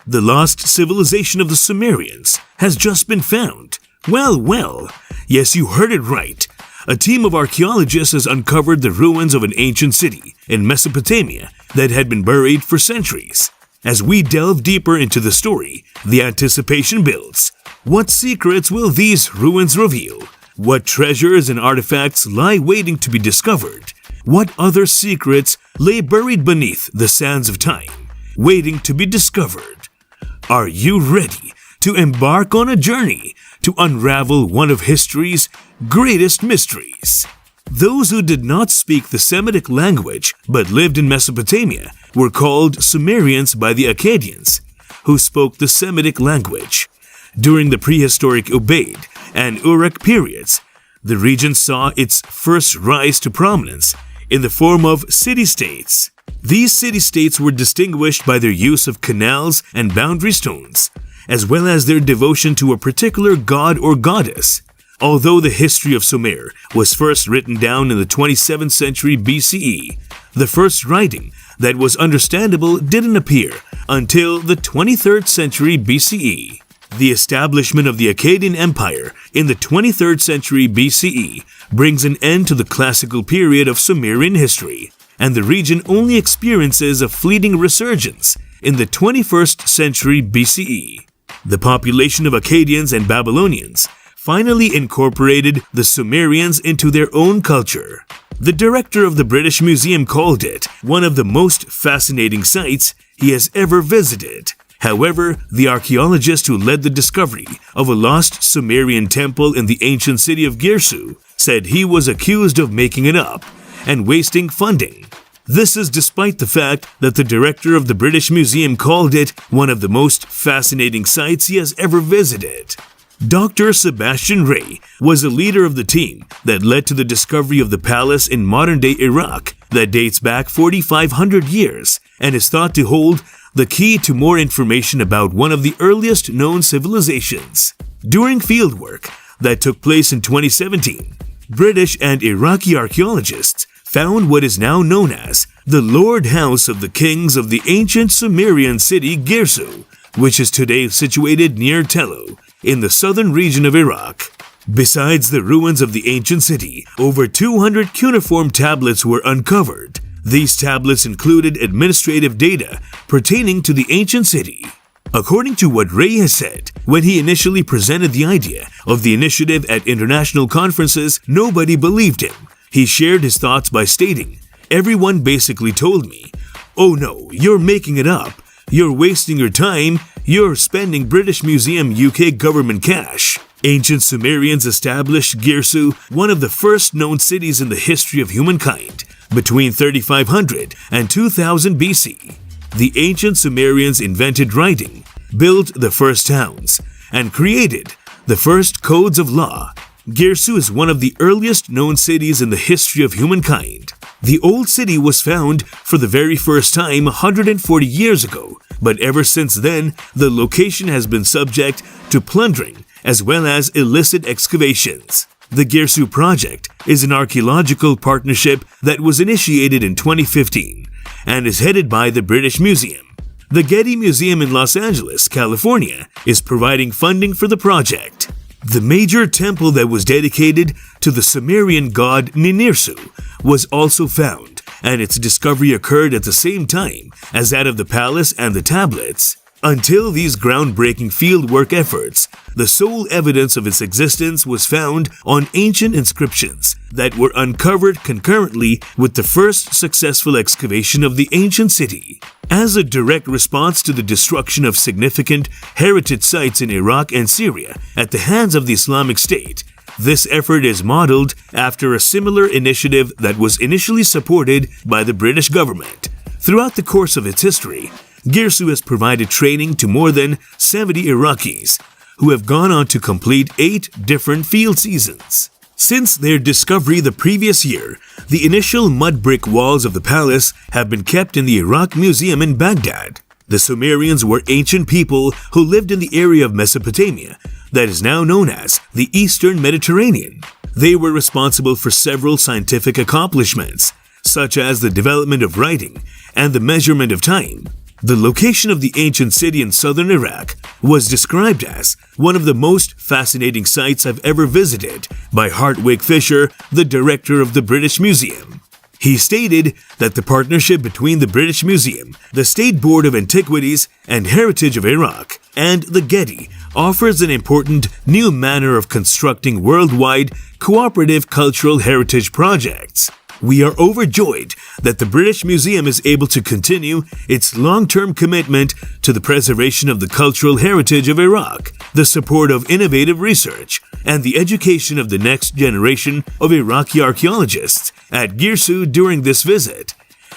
The lost civilization of the Sumerians has just been found. Well, yes, you heard it right. A team of archaeologists has uncovered the ruins of an ancient city in Mesopotamia that had been buried for centuries. As we delve deeper into the story, the anticipation builds. What secrets will these ruins reveal? What treasures and artifacts lie waiting to be discovered? What other secrets lay buried beneath the sands of time, waiting to be discovered? Are you ready to embark on a journey to unravel one of history's greatest mysteries? Those who did not speak the Semitic language but lived in Mesopotamia were called Sumerians by the Akkadians, who spoke the Semitic language. During the prehistoric Ubaid and Uruk periods, the region saw its first rise to prominence in the form of city-states. These city-states were distinguished by their use of canals and boundary stones, as well as their devotion to a particular god or goddess. Although the history of Sumer was first written down in the 27th century BCE, the first writing that was understandable didn't appear until the 23rd century BCE. The establishment of the Akkadian Empire in the 23rd century BCE brings an end to the classical period of Sumerian history, and the region only experiences a fleeting resurgence in the 21st century BCE. The population of Akkadians and Babylonians finally incorporated the Sumerians into their own culture. The director of the British Museum called it one of the most fascinating sites he has ever visited. However, the archaeologist who led the discovery of a lost Sumerian temple in the ancient city of Girsu said he was accused of making it up and wasting funding. This is despite the fact that the director of the British Museum called it one of the most fascinating sites he has ever visited. Dr. Sebastian Ray was a leader of the team that led to the discovery of the palace in modern-day Iraq that dates back 4,500 years and is thought to hold the key to more information about one of the earliest known civilizations. During fieldwork that took place in 2017, British and Iraqi archaeologists found what is now known as the Lord House of the Kings of the ancient Sumerian city Girsu, which is today situated near Tello, in the southern region of Iraq. Besides the ruins of the ancient city, over 200 cuneiform tablets were uncovered. These tablets included administrative data pertaining to the ancient city. According to what Ray has said, when he initially presented the idea of the initiative at international conferences, nobody believed him. He shared his thoughts by stating, "Everyone basically told me, 'Oh no, you're making it up. You're wasting your time. You're spending British Museum UK government cash.'" Ancient Sumerians established Girsu, one of the first known cities in the history of humankind, between 3500 and 2000 BC. The ancient Sumerians invented writing, built the first towns, and created the first codes of law. Girsu is one of the earliest known cities in the history of humankind. The old city was found for the very first time 140 years ago, but ever since then, the location has been subject to plundering as well as illicit excavations. The Girsu project is an archaeological partnership that was initiated in 2015 and is headed by the British Museum. The Getty Museum in Los Angeles, California, is providing funding for the project. The major temple that was dedicated to the Sumerian god Ninirsu was also found, and its discovery occurred at the same time as that of the palace and the tablets. Until these groundbreaking fieldwork efforts, the sole evidence of its existence was found on ancient inscriptions that were uncovered concurrently with the first successful excavation of the ancient city. As a direct response to the destruction of significant heritage sites in Iraq and Syria at the hands of the Islamic State, this effort is modeled after a similar initiative that was initially supported by the British government. Throughout the course of its history, Girsu has provided training to more than 70 Iraqis, who have gone on to complete 8 different field seasons. Since their discovery the previous year, the initial mud brick walls of the palace have been kept in the Iraq Museum in Baghdad. The Sumerians were ancient people who lived in the area of Mesopotamia that is now known as the Eastern Mediterranean. They were responsible for several scientific accomplishments, such as the development of writing and the measurement of time. The location of the ancient city in southern Iraq was described as one of the most fascinating sites I've ever visited by Hartwig Fisher, the director of the British Museum. He stated that the partnership between the British Museum, the State Board of Antiquities and Heritage of Iraq, and the Getty offers an important new manner of constructing worldwide cooperative cultural heritage projects. We are overjoyed that the British Museum is able to continue its long-term commitment to the preservation of the cultural heritage of Iraq, the support of innovative research, and the education of the next generation of Iraqi archaeologists at Girsu during this visit.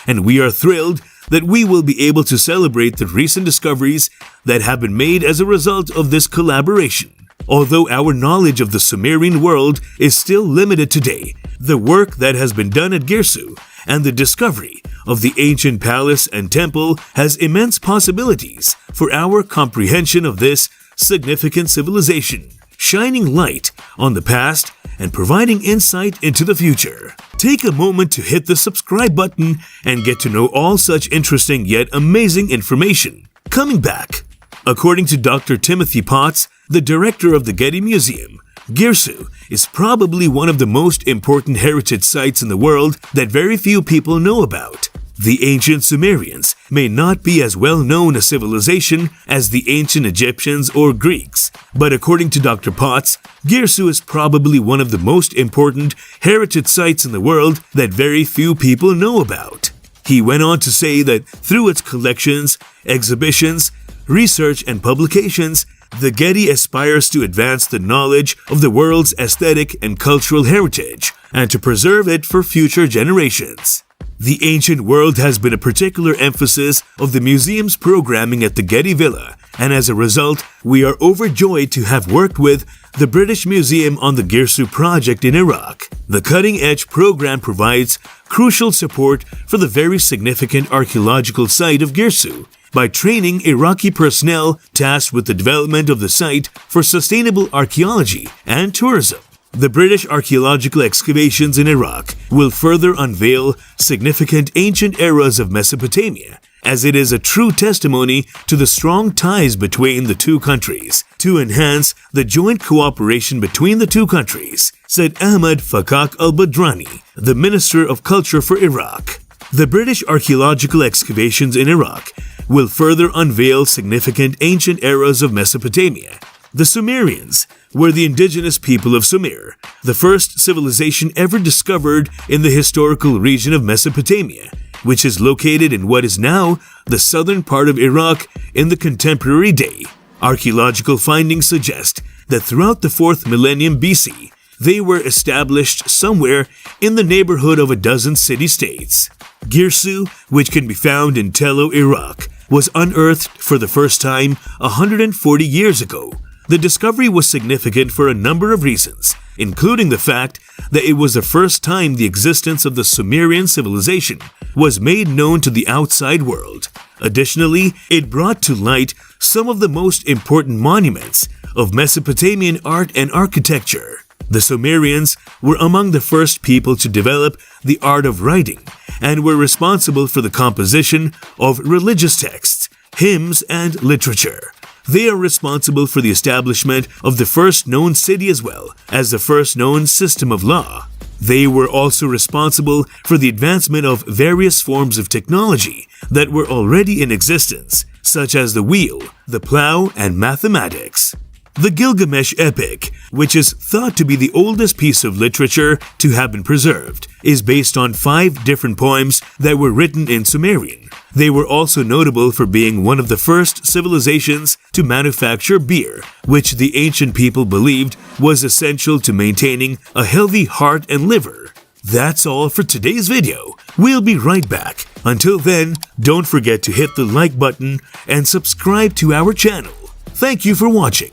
And we are thrilled that we will be able to celebrate the recent discoveries that have been made as a result of this collaboration. Although our knowledge of the Sumerian world is still limited today, the work that has been done at Girsu and the discovery of the ancient palace and temple has immense possibilities for our comprehension of this significant civilization, shining light on the past and providing insight into the future. Take a moment to hit the subscribe button and get to know all such interesting yet amazing information. Coming back. According to Dr. Timothy Potts, the director of the Getty Museum, Girsu is probably one of the most important heritage sites in the world that very few people know about. The ancient Sumerians may not be as well known a civilization as the ancient Egyptians or Greeks, but according to Dr. Potts, Girsu is probably one of the most important heritage sites in the world that very few people know about. He went on to say that through its collections, exhibitions, research, and publications, the Getty aspires to advance the knowledge of the world's aesthetic and cultural heritage and to preserve it for future generations. The ancient world has been a particular emphasis of the museum's programming at the Getty Villa, and as a result, we are overjoyed to have worked with the British Museum on the Girsu project in Iraq. The cutting-edge program provides crucial support for the very significant archaeological site of Girsu by training Iraqi personnel tasked with the development of the site for sustainable archaeology and tourism. The British archaeological excavations in Iraq will further unveil significant ancient eras of Mesopotamia, as it is a true testimony to the strong ties between the two countries to enhance the joint cooperation between the two countries, said Ahmad Fakak al-Badrani, the Minister of Culture for Iraq. The British archaeological excavations in Iraq will further unveil significant ancient eras of Mesopotamia. The Sumerians were the indigenous people of Sumer, the first civilization ever discovered in the historical region of Mesopotamia, which is located in what is now the southern part of Iraq in the contemporary day. Archaeological findings suggest that throughout the 4th millennium BC, they were established somewhere in the neighborhood of a dozen city-states. Girsu, which can be found in Tello, Iraq, was unearthed for the first time 140 years ago. The discovery was significant for a number of reasons, including the fact that it was the first time the existence of the Sumerian civilization was made known to the outside world. Additionally, it brought to light some of the most important monuments of Mesopotamian art and architecture. The Sumerians were among the first people to develop the art of writing and were responsible for the composition of religious texts, hymns, and literature. They are responsible for the establishment of the first known city as well as the first known system of law. They were also responsible for the advancement of various forms of technology that were already in existence, such as the wheel, the plow, and mathematics. The Gilgamesh epic, which is thought to be the oldest piece of literature to have been preserved, is based on 5 different poems that were written in Sumerian. They were also notable for being one of the first civilizations to manufacture beer, which the ancient people believed was essential to maintaining a healthy heart and liver. That's all for today's video. We'll be right back. Until then, don't forget to hit the like button and subscribe to our channel. Thank you for watching.